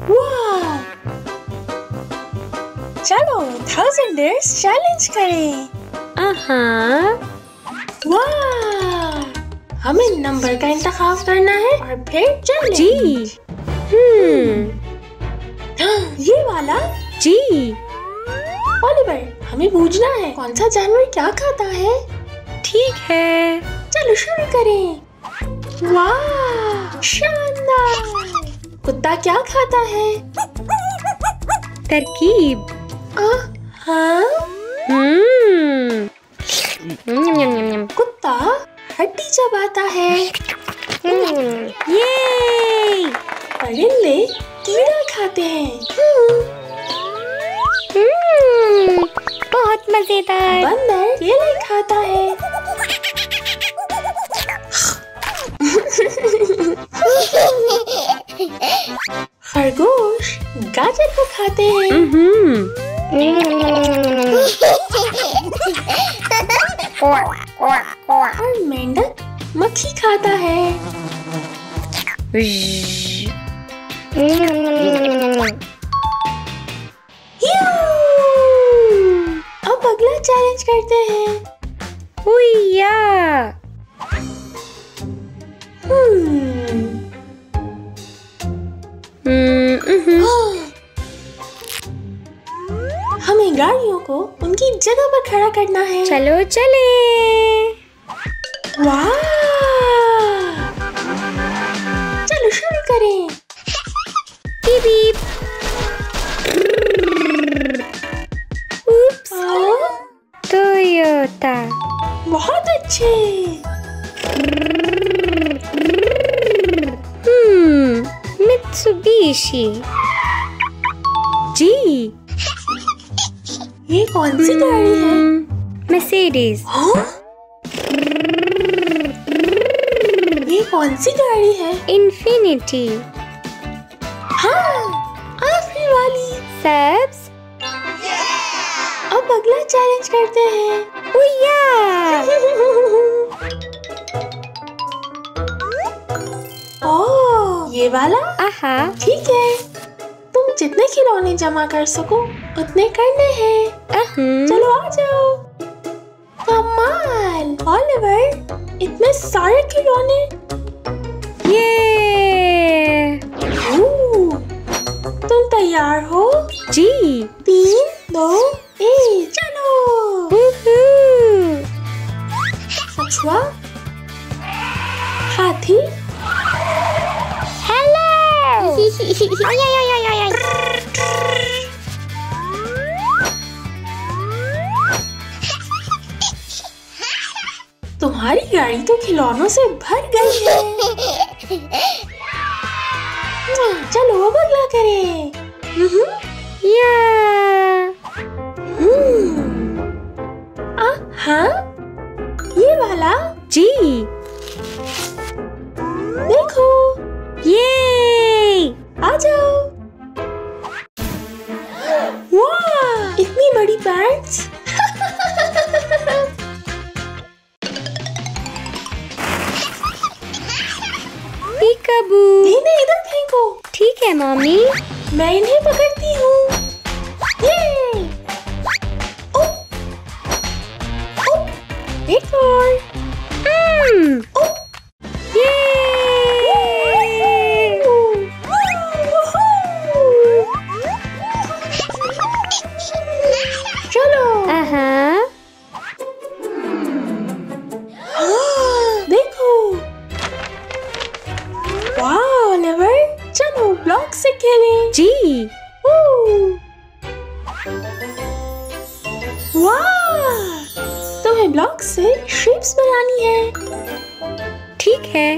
वाह! चलो 1000 days challenge करें। वाह! हमें नंबर का इंतखाब करना है और फिर चैलेंज। जी। ये वाला? जी। ओलिवर, हमें पूछना है कौन सा जानवर क्या खाता है। ठीक है। चलो शुरू करें। वाह! शानदार! कुत्ता क्या खाता है? तरकीब। हाँ? कुत्ता हड्डी चबाता है। ये परिंदे कीड़ा खाते हैं। बहुत मजेदार। बंदर केले खाता है। खरगोश गाजर को खाते हैं। और मेंढक मक्खी खाता है। अब अगला चैलेंज करते हैं। हुइया। हमें गाड़ियों को उनकी जगह पर खड़ा करना है। चलो चले। वाह! चलो शुरू करें। Beep beep. उप्स। टोयोटा। बहुत अच्छे। मित्सुबिशी। जी। ये कौन सी गाड़ी है? मर्सिडीज। हाँ? ये कौन सी गाड़ी है? इन्फिनिटी। हाँ, आखिरी वाली। सब्स। अब अगला चैलेंज करते हैं। हुइया। ओह, ये वाला? आहा। ठीक है। तुम जितने खिलौने जमा कर सको उतने करने हैं। चलो आ जाओ। कमाल! ओलिवर, इतने सारे खिलौने। ये। तुम तैयार हो? जी। 3, 2, 1 चलो। कछुआ, हाथी, तुम्हारी गाड़ी तो खिलौनों से भर गई है। चलो अब अगला करें। हाँ? ये वाला? जी। देखो, ये। आ जाओ। वाह! इतनी बड़ी पैंट्स। पीकाबू। इन्हें इधर फेंको। ठीक है मम्मी। मैं इन्हें पकड़ती हूँ। एक और। चलो। देखो। वाह ओलिवर, चलो ब्लॉक से खेलें। जी। वाह! तुम्हें ब्लॉक से शेप्स बनानी है। ठीक है।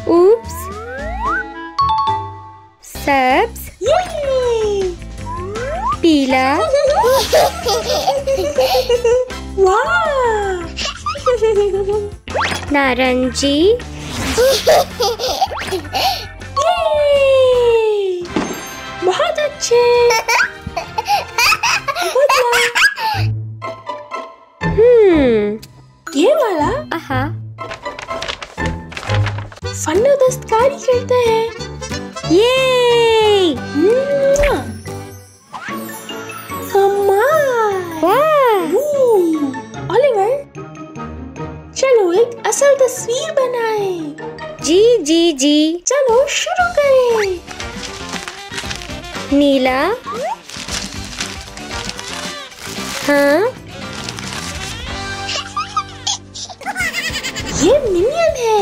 उप्स। सब्स। पीला। वाह! नारंगी। बहुत अच्छे। ये वाला? आहा। फन्नो दस्तकारी करते हैं। ये कमाल। वाह ओलिवर, चलो एक असल तस्वीर बनाएं। जी जी जी। चलो शुरू करें। नीला, हाँ ये मिनियन है।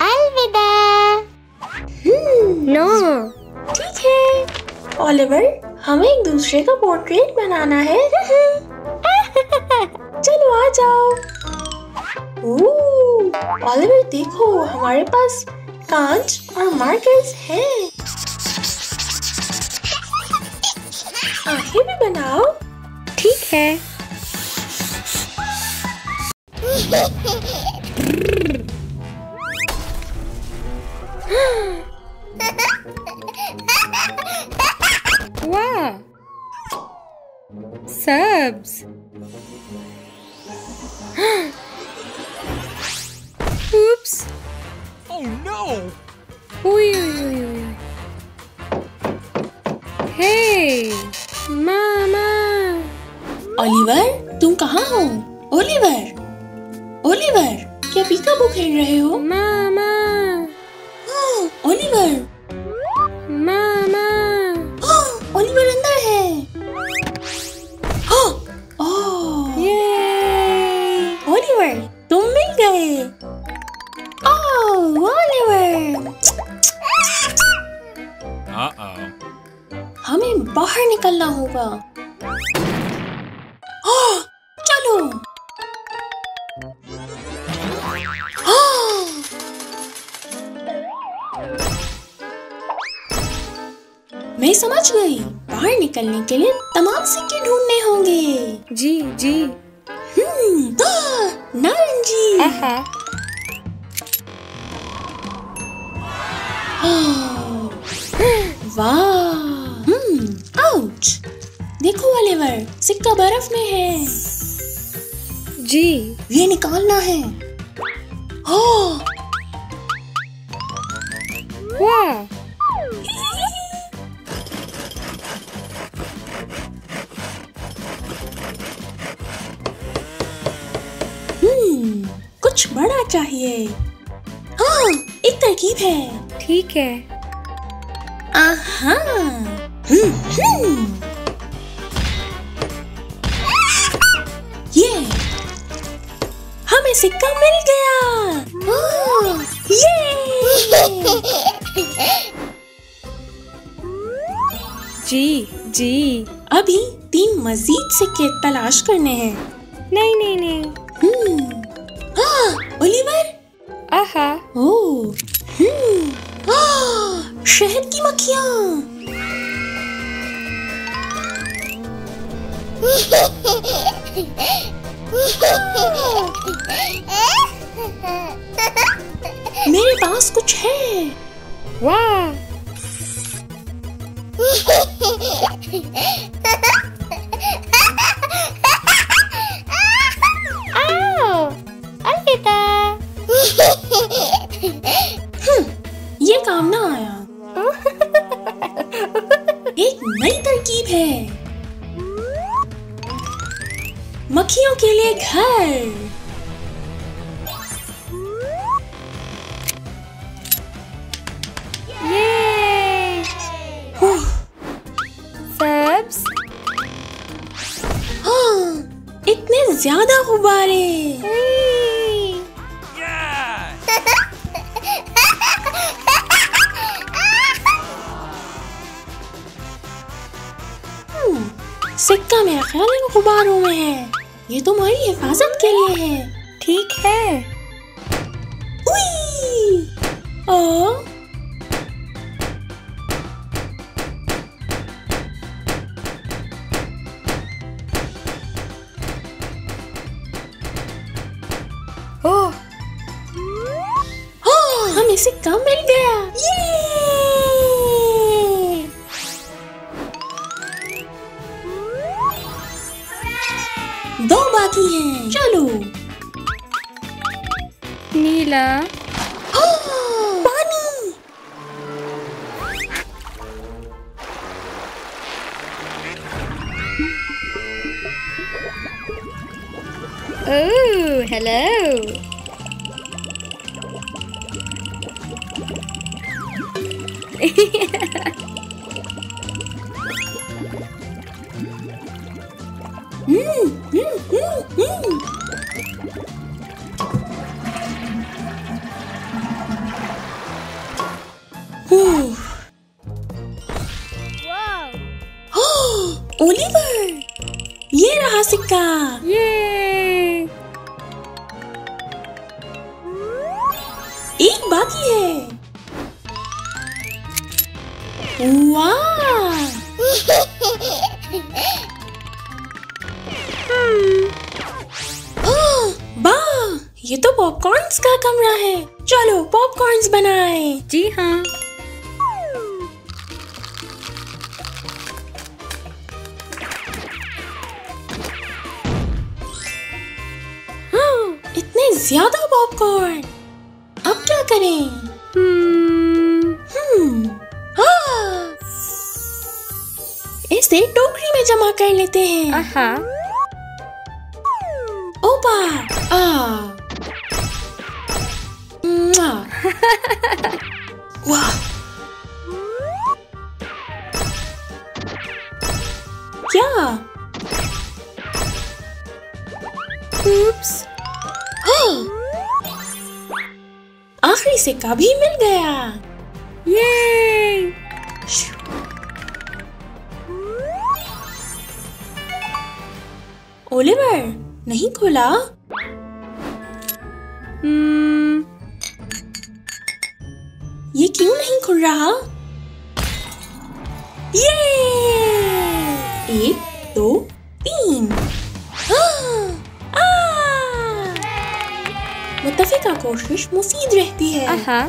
अलविदा। नो ठीक है ओलिवर, हमें एक दूसरे का पोर्ट्रेट बनाना है। चलो आ जाओ। ओलिवर देखो, हमारे पास कांच और मार्कर्स हैं। आंखें भी बनाओ। ठीक है। वाह, सब्ज। Oops. Oh no! Ui, ui, ui, ui. Hey, मामा। ओलिवर, तुम कहाँ हो? ओलिवर, ओलिवर, क्या पीकाबू खेल रहे हो? मामा, ओलिवर, मामा। ओलिवर अंदर है। ओह, ये ओलिवर, तुम मिल गए। ओह, ओलिवर, Uh-oh. हमें बाहर निकलना होगा। ओह, चलो। मैं समझ गई। बाहर निकलने के लिए तमाम सिक्के ढूंढने होंगे। जी जी। नारंगी। आहा। वाह। आउच। देखो ओलिवर, सिक्का बर्फ में है। जी। ये निकालना है। ओह, वाह, कुछ बड़ा चाहिए। हाँ, एक तरकीब है। ठीक है। आहा। ये हमें सिक्का मिल गया। ये जी जी। अभी 3 मजीद सिक्के तलाश करने हैं। नहीं नहीं नहीं। ओलिवर, आहा। ओह, शहद की मक्खियाँ। मेरे पास कुछ है। वाह, आओ, अलविदा। ये काम ना आया। एक नई तरकीब है। मक्खियों के लिए घर। ये सब्ज। हाँ, इतने ज्यादा गुब्बारे। Yeah! सिक्का मेरा ख्याल इन गुब्बारों में है। ये तुम्हारी हिफाजत के लिए है। ठीक है। उई! ओ, ओह, हमें सिक्का मिल गया। ये! 2 बाकी हैं। चलो। नीला। पानी। ओह, हेलो। ओलिवर, ये रहा सिक्का। ये। एक बाकी है। वाह। वाह, ये तो पॉपकॉर्न्स का कमरा है। चलो पॉपकॉर्न्स बनाएं। जी हाँ। इतने ज्यादा पॉपकॉर्न, अब क्या करें? इसे टोकरी में जमा कर लेते हैं। आहा। ओपा। वाह। क्या? Oops. आखिरी सिक्का भी मिल गया। ये। ओलिवर, नहीं खोला? ये क्यों नहीं खुल रहा? ये 1 2 3। मुत्तफिका कोशिश मुफीद रहती है। आहा।